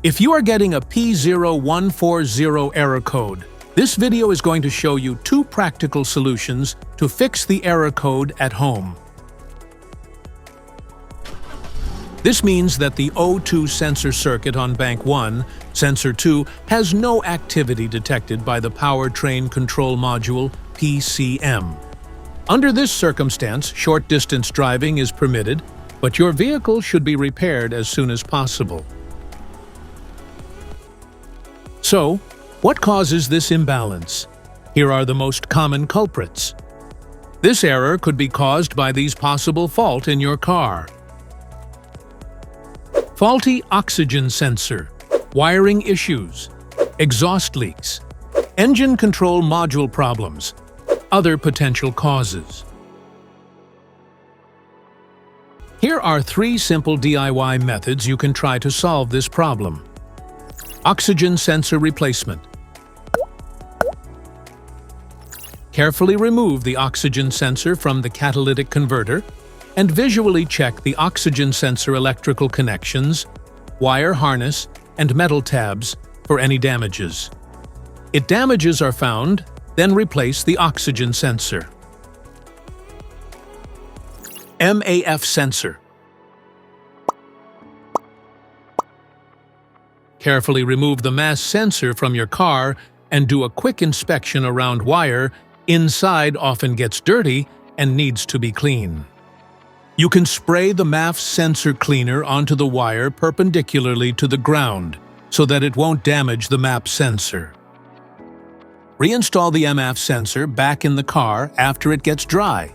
If you are getting a P0140 error code, this video is going to show you two practical solutions to fix the error code at home. This means that the O2 sensor circuit on bank 1, sensor 2, has no activity detected by the powertrain control module PCM. Under this circumstance, short-distance driving is permitted, but your vehicle should be repaired as soon as possible. So, what causes this imbalance? Here are the most common culprits. This error could be caused by these possible faults in your car. Faulty oxygen sensor, wiring issues, exhaust leaks, engine control module problems, other potential causes. Here are 3 simple DIY methods you can try to solve this problem. Oxygen sensor replacement. Carefully remove the oxygen sensor from the catalytic converter and visually check the oxygen sensor electrical connections, wire harness, and metal tabs for any damages. If damages are found, then replace the oxygen sensor. MAF Sensor. Carefully remove the MAF sensor from your car and do a quick inspection around wire. Inside often gets dirty and needs to be cleaned. You can spray the MAF sensor cleaner onto the wire perpendicularly to the ground so that it won't damage the MAF sensor. Reinstall the MAF sensor back in the car after it gets dry.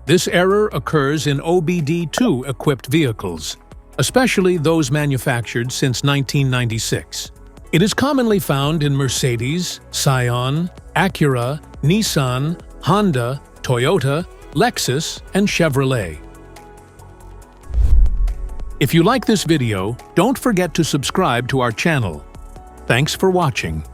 This error occurs in OBD2 equipped vehicles, especially those manufactured since 1996. It is commonly found in Mercedes, Scion, Acura, Nissan, Honda, Toyota, Lexus, and Chevrolet. If you like this video, don't forget to subscribe to our channel. Thanks for watching.